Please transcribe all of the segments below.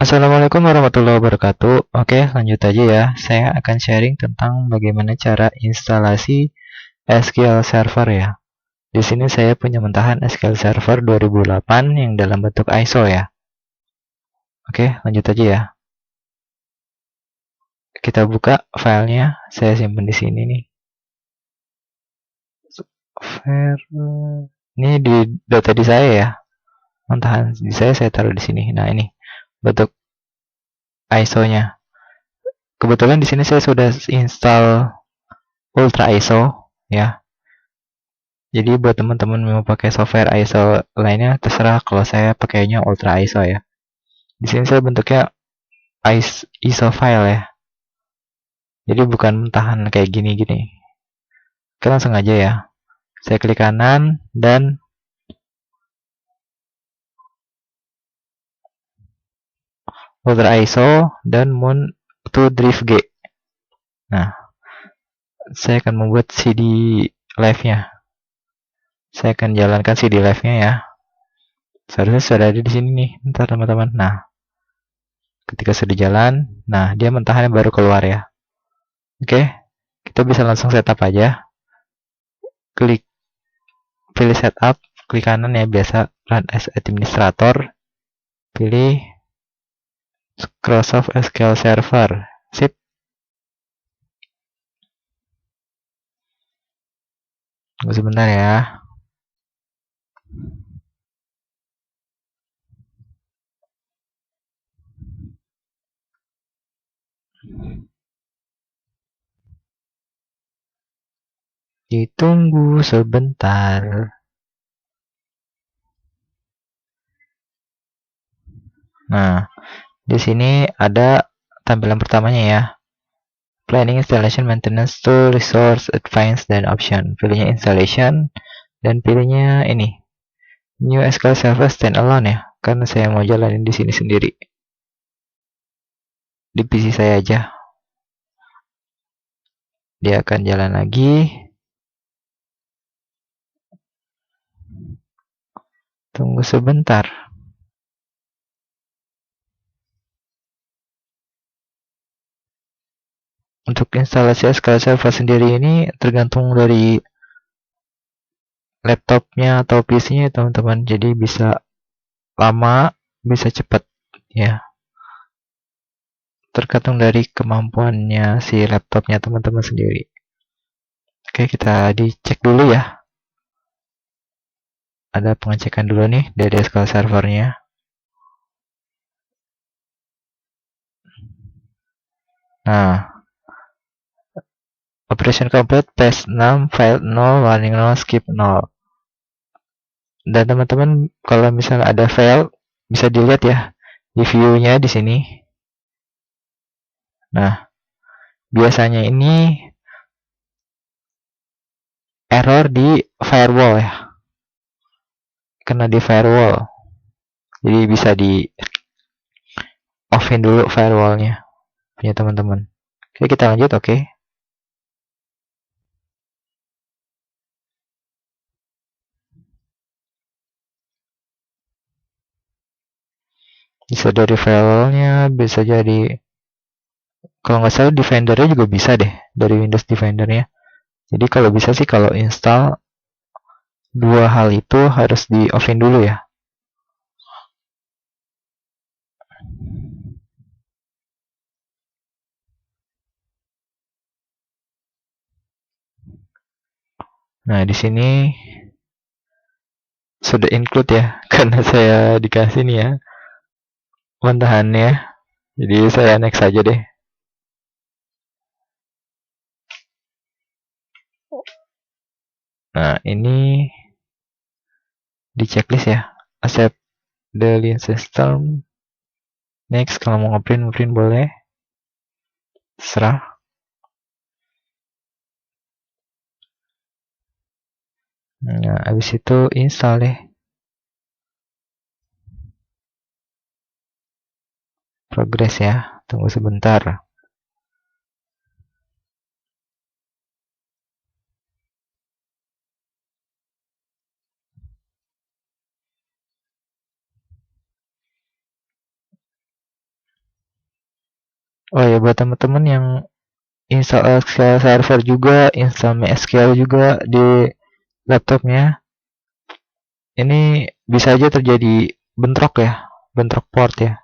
Assalamualaikum warahmatullahi wabarakatuh. Oke, lanjut aja ya. Saya akan sharing tentang bagaimana cara instalasi SQL Server ya. Di sini saya punya mentahan SQL Server 2008 yang dalam bentuk ISO ya. Oke, lanjut aja ya. Kita buka filenya. Saya simpan di sini nih. Ini di data di saya ya. Mentahan di saya taruh di sini. Nah, ini bentuk ISO-nya. Kebetulan di sini saya sudah install Ultra ISO ya. Jadi buat teman-teman mau pakai software ISO lainnya terserah, kalau saya pakainya Ultra ISO ya. Di sini saya bentuknya ISO file ya. Jadi bukan mentahan kayak gini-gini. Oke, langsung aja ya. Saya klik kanan dan Ultra ISO dan Moon to Drive G. Nah, saya akan membuat CD live-nya. Saya akan jalankan CD live-nya ya. Seharusnya sudah ada di sini nih, ntar teman-teman. Nah, ketika sudah jalan, nah dia mentahannya baru keluar ya. Oke, kita bisa langsung setup aja. Klik pilih setup, klik kanan ya, biasa run as administrator, pilih Microsoft SQL Server. Sip. Tunggu sebentar ya. Ditunggu sebentar. Nah, di sini ada tampilan pertamanya ya. Planning, Installation, Maintenance, Tool, Resource, Advanced, dan Option. Pilihnya Installation dan pilihnya ini New SQL Server Standalone ya, karena saya mau jalanin di sini sendiri. Di PC saya aja. Dia akan jalan lagi. Tunggu sebentar. Untuk instalasi SQL Server sendiri ini tergantung dari laptopnya atau PC-nya teman-teman. Jadi bisa lama, bisa cepat ya. Tergantung dari kemampuannya si laptopnya teman-teman sendiri. Oke, kita dicek dulu ya. Ada pengecekan dulu nih dari SQL Servernya. Nah, operation complete, paste 6, file 0, warning 0, skip 0. Dan teman-teman kalau misalnya ada file bisa dilihat ya di view-nya di sini. Nah, biasanya ini error di firewall ya. Kena di firewall. Jadi bisa di offin dulu firewallnya punya teman-teman. Oke, kita lanjut. Oke. Bisa dari firewallnya, bisa jadi kalau nggak salah Defendernya juga bisa deh dari Windows Defendernya. Jadi kalau bisa sih kalau install dua hal itu harus di offin dulu ya. Nah, di sini sudah include ya karena saya dikasih nih ya mentahannya. Jadi saya next aja deh. Nah, ini di checklist ya. Accept the link system. Next, kalau mau ngeprint boleh. Serah. Nah, habis itu install deh. Progress ya. Tunggu sebentar. Oh ya, buat teman-teman yang install SQL Server juga, install MySQL juga di laptopnya, ini bisa aja terjadi bentrok ya, bentrok port ya.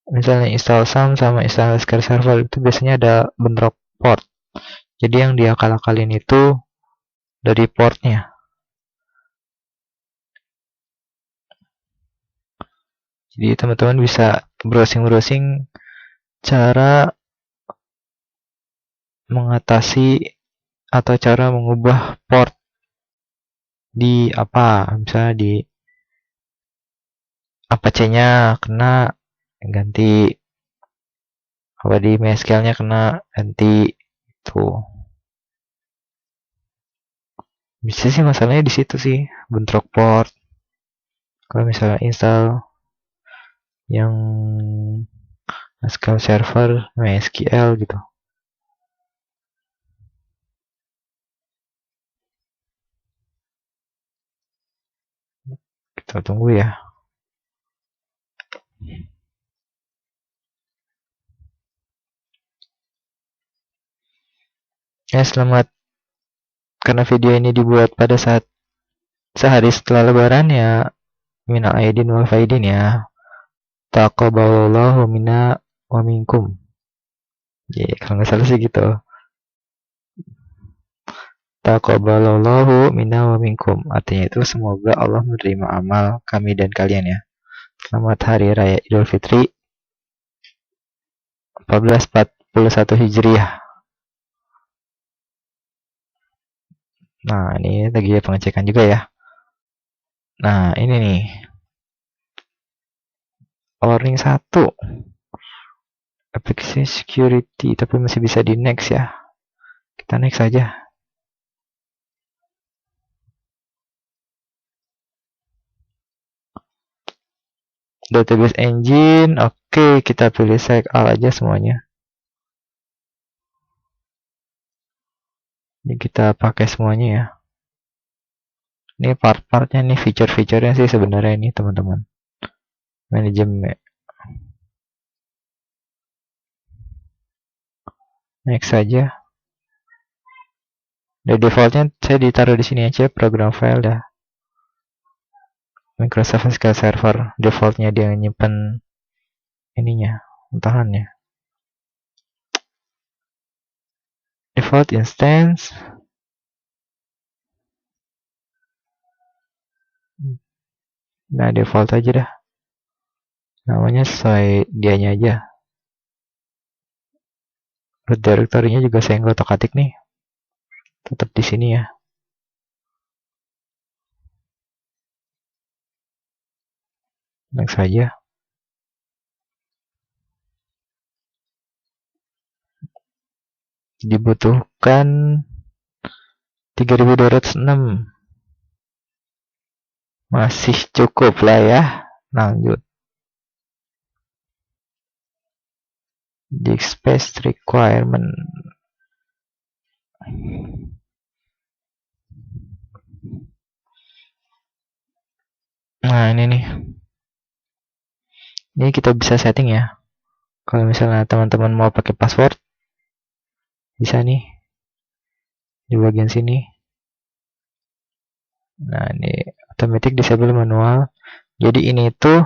Misalnya install SAM sama install SQL Server itu biasanya ada bentrok port. Jadi yang diakal-akalin itu dari portnya. Jadi teman-teman bisa browsing-browsing cara mengatasi atau cara mengubah port di apa, misalnya di Apache-nya kena ganti, apa di MySQL-nya kena ganti itu. Bisa sih masalahnya di situ sih, bentrok port. Kalau misalnya install yang SQL Server, MySQL gitu. Kita tunggu ya. Ya, selamat karena video ini dibuat pada saat sehari setelah lebaran ya. Minal aidin wal faidin ya. Taqabbalallahu minna wa minkum. Ya, kalau nggak salah sih gitu. Taqabbalallahu minna wa minkum. Artinya itu semoga Allah menerima amal kami dan kalian ya. Selamat Hari Raya Idul Fitri 1441 Hijriah. Nah, ini lagi pengecekan juga ya. Nah, ini nih. Warning 1. Application security, tapi masih bisa di next ya. Kita next aja. Database engine, oke, kita pilih select all aja semuanya. Ini kita pakai semuanya ya. Ini part-partnya nih, feature-featurenya sih sebenarnya ini teman-teman. Manajemen. Next saja. Dan defaultnya saya ditaruh di sini aja, program file dah. Microsoft SQL Server, defaultnya dia nyimpen ininya, untahannya. Default instance. Nah, default aja dah. Namanya sesuai dianya aja. Root directory-nya juga saya nggak otak-atik nih. Tetap di sini ya. Next saja. Dibutuhkan 3206. Masih cukup lah ya. Lanjut. Disk space requirement. Nah, ini nih. Ini kita bisa setting ya. Kalau misalnya teman-teman mau pakai password, bisa nih. Di bagian sini. Nah, ini automatic disable manual. Jadi ini tuh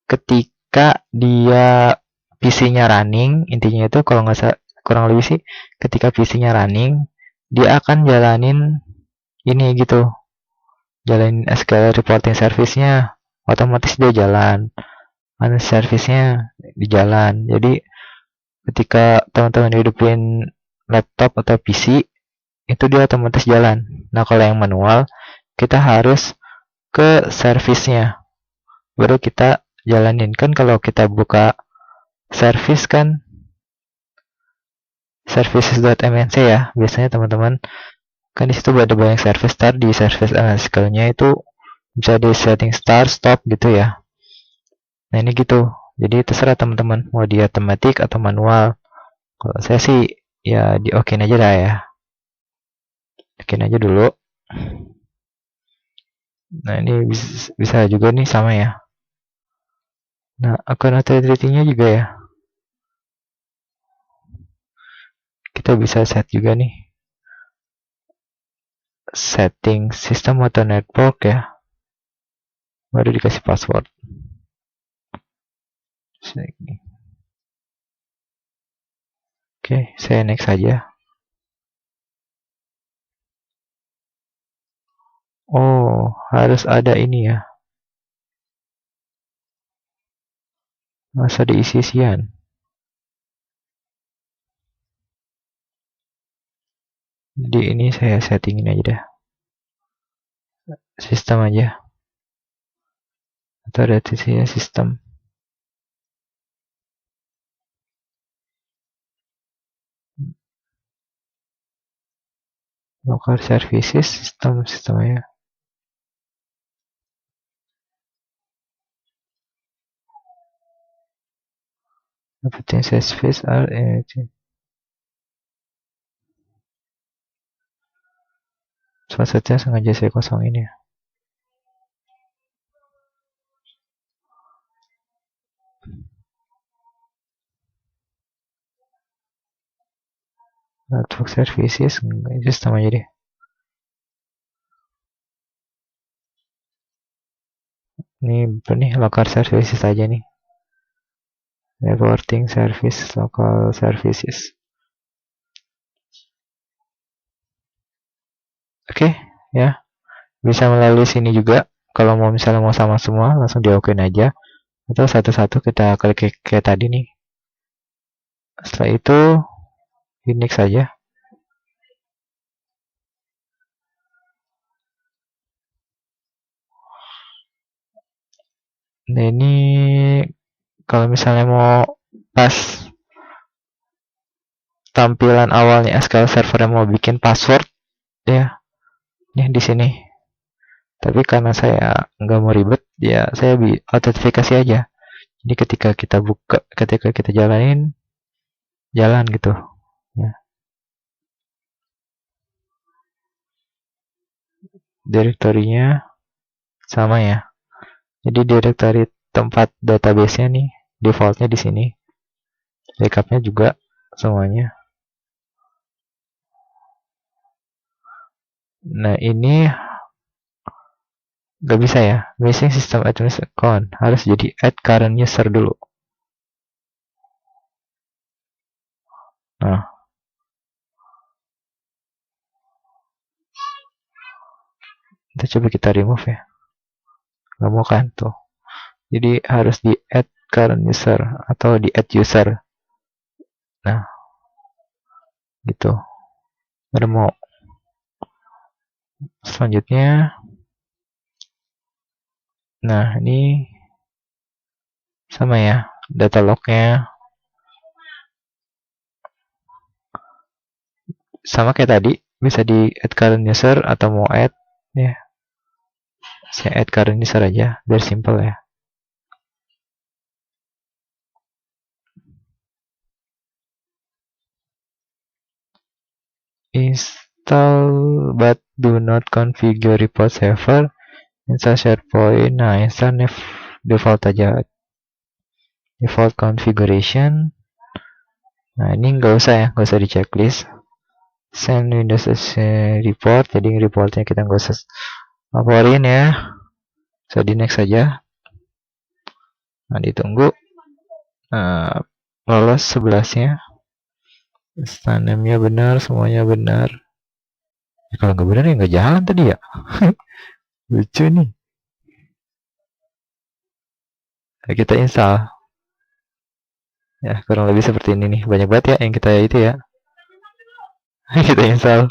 ketika dia PC-nya running, intinya itu kalau nggak salah, kurang lebih sih, ketika PC-nya running, dia akan jalanin ini gitu, jalanin SQL reporting service-nya, otomatis dia jalan, mana service-nya di jalan. Jadi ketika teman-teman hidupin laptop atau PC, itu dia otomatis jalan. Nah, kalau yang manual, kita harus ke service-nya, baru kita jalanin. Kan kalau kita buka service kan services.mnc ya, biasanya teman-teman kan di situ ada banyak service. Start di service analytical-nya itu bisa di setting start stop gitu ya. Nah, ini gitu, jadi terserah teman-teman mau di automatic atau manual. Kalau saya sih ya di okein aja dah ya, okein aja dulu. Nah, ini bisa juga nih sama ya. Nah, account authority-nya juga ya, kita bisa set juga nih setting sistem atau network ya, baru dikasih password. Oke, saya next saja. Oh, harus ada ini ya, masa diisi-isian. Jadi ini saya settingin aja dah, sistem aja, atau ada sisinya sistem. Local services, sistem aja. Everything service are anything. Maksudnya sengaja saya kosongin ya. Network services, sistem aja deh. Ini local services aja nih. Reporting service, local services. Oke, ya. Bisa melalui sini juga. Kalau mau misalnya mau sama semua, langsung di-okein aja. Atau satu-satu kita klik kayak tadi nih. Setelah itu, di next saja. Nah ini kalau misalnya mau pas tampilan awalnya SQL Server mau bikin password ya, nih di sini. Tapi karena saya nggak mau ribet, ya saya autentifikasi aja. Jadi ketika kita buka, ketika kita jalanin, jalan gitu. Ya. Direktorinya sama ya. Jadi direktori tempat database-nya nih, defaultnya di sini. Backupnya juga semuanya. Nah ini nggak bisa ya, missing system administrator account, harus jadi add current user dulu. Nah, coba kita remove ya, nggak mau kan tuh. Jadi harus di add current user atau di add user. Nah, gitu. Baru mau. Selanjutnya, nah ini sama ya, data lognya sama kayak tadi, bisa di add current user atau mau add ya. Saya add current user aja, biar simple ya. Install but do not configure report server. Install SharePoint. Nah, install default aja. Default configuration. Nah, ini nggak usah ya, nggak usah di checklist. Send Windows report. Jadi reportnya kita nggak usah laporin ya. So di next saja. Nah, ditunggu. Lolos 11-nya. Name-nya benar, semuanya benar. Ya, kalau nggak benar ya nggak jalan tadi ya. Lucu nih. Nah, kita install. Ya, kurang lebih seperti ini nih. Banyak banget ya yang kita itu ya. Kita install.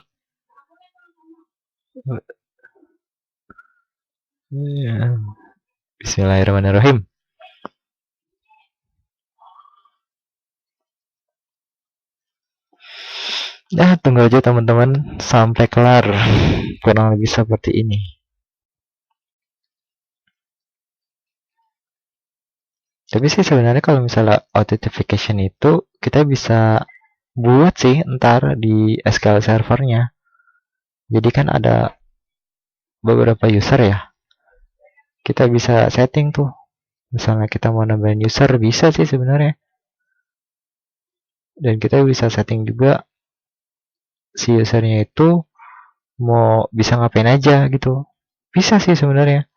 Ya. Bismillahirrahmanirrahim. Ya, tunggu aja teman-teman sampai kelar. Kurang lebih seperti ini. Tapi sih sebenarnya kalau misalnya authentication itu kita bisa buat sih ntar di SQL servernya. Jadi kan ada beberapa user ya. Kita bisa setting tuh. Misalnya kita mau nambahin user bisa sih sebenarnya. Dan kita bisa setting juga si usernya itu mau bisa ngapain aja gitu. Bisa sih sebenarnya.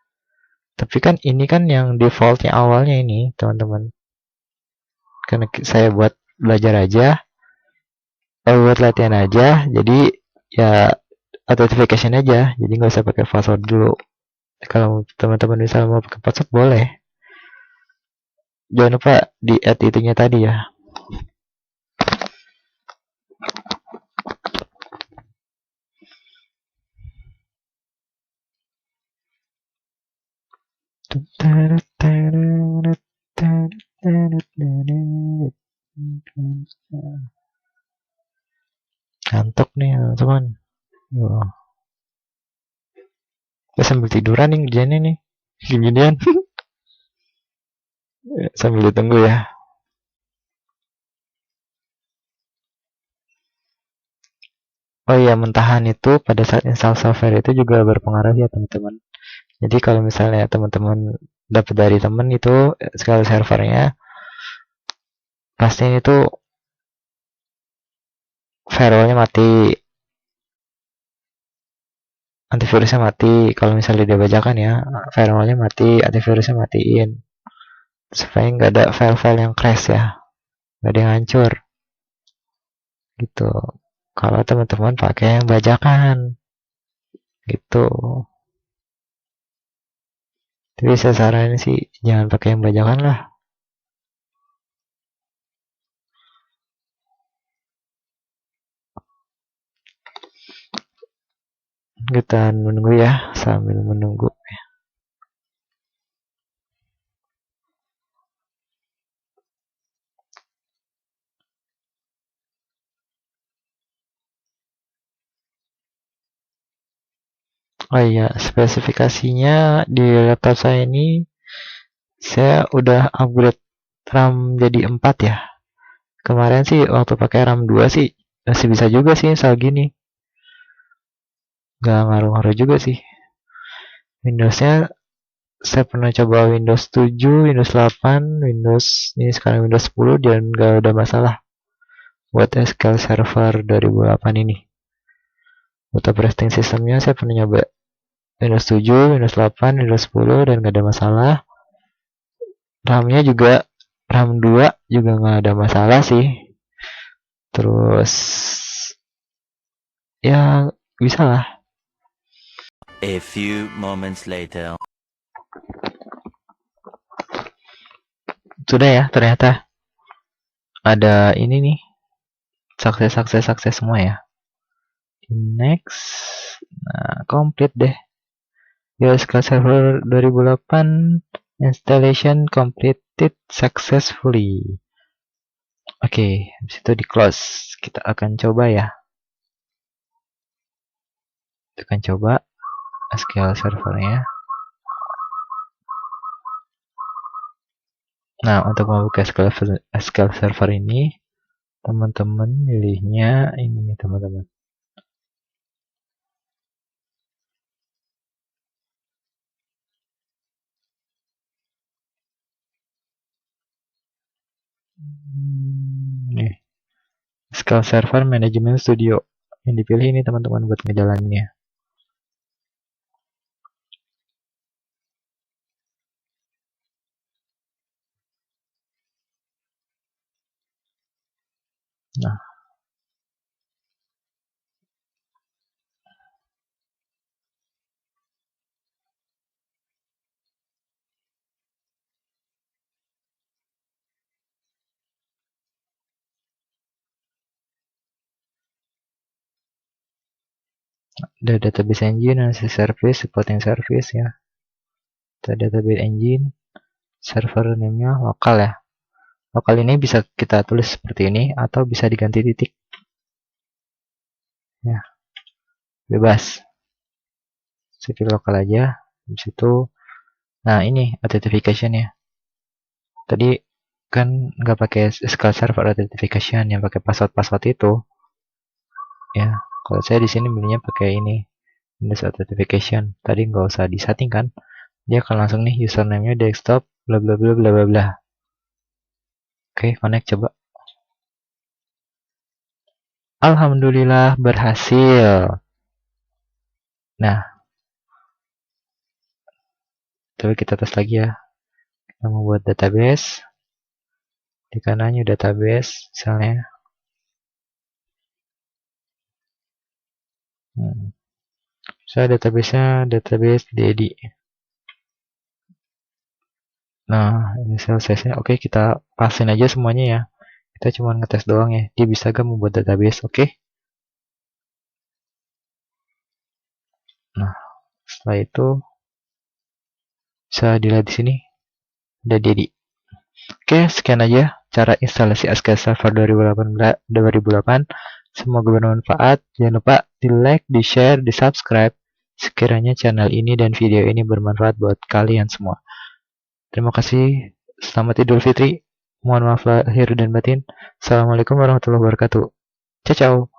Tapi kan ini kan yang defaultnya awalnya ini, teman-teman. Karena saya buat belajar aja, buat latihan aja, jadi ya authentication aja. Jadi nggak usah pakai password dulu. Kalau teman-teman bisa mau pakai password boleh. Jangan lupa di add itunya tadi ya. Ngantuk nih teman-teman. Sambil tiduran nih kerjanya nih. Ginian. Sambil ditunggu ya. Oh iya, mentahan itu pada saat install software itu juga berpengaruh ya teman-teman. Jadi kalau misalnya teman-teman dapat dari teman itu sekali servernya, pasti itu firewallnya mati, antivirusnya mati. Kalau misalnya dia bajakan ya, firewallnya mati, antivirusnya matiin, supaya nggak ada file-file yang crash ya, nggak ada yang hancur gitu. Kalau teman-teman pakai yang bajakan gitu. Tapi saya saranin sih jangan pakai yang bajakan lah. Kita menunggu ya, sambil menunggu. Oh iya, spesifikasinya di laptop saya ini saya udah upgrade RAM jadi 4 ya. Kemarin sih waktu pakai RAM 2 sih masih bisa juga sih soal gini. Gak ngaruh-ngaruh juga sih. Windowsnya saya pernah coba Windows 7, Windows 8, Windows ini sekarang Windows 10 dan gak ada masalah buat SQL Server 2008 ini. Buat operating sistemnya saya pernah nyoba Windows 7, Windows 8, Windows 10 dan gak ada masalah. RAM-nya juga RAM 2 juga nggak ada masalah sih. Terus ya bisa lah. A few moments later. Sudah ya, ternyata ada ini nih. Sukses semua ya. Next. Nah, komplit deh. SQL Server 2008 installation completed successfully. Oke, habis itu di close. Kita akan coba ya. Kita akan coba SQL servernya. Nah, untuk membuka SQL server ini, teman-teman milihnya ini nih teman-teman. Nih, SQL Server Management Studio. Yang dipilih ini teman-teman buat ngejalaninnya. Nah, ada database engine, analysis service, supporting service ya. Ada database engine, server name-nya lokal ya. Lokal ini bisa kita tulis seperti ini atau bisa diganti titik. Ya, bebas. Saya lokal aja. Habis itu, nah ini authentication ya. Tadi kan nggak pakai SQL Server authentication yang pakai password itu. Ya, kalau saya di sini milihnya pakai ini Windows Authentication. Tadi nggak usah disetting kan, dia akan langsung nih username-nya desktop bla bla bla bla bla bla. Oke, connect coba. Alhamdulillah berhasil. Nah, coba kita tes lagi ya. Kita membuat database. Di kanannya database, misalnya. Saya database-nya database Dedi. Nah, ini size-nya. Oke, kita pasin aja semuanya ya. Kita cuma ngetes doang ya. Dia bisa gak membuat database? Oke. Nah, setelah itu bisa dilihat di sini. Ada Dedi. Oke, sekian aja cara instalasi SQL Server 2008. Semoga bermanfaat. Jangan lupa di like, di share, di subscribe. Sekiranya channel ini dan video ini bermanfaat buat kalian semua. Terima kasih. Selamat Idul Fitri. Mohon maaf lahir dan batin. Assalamualaikum warahmatullahi wabarakatuh. Ciao, ciao.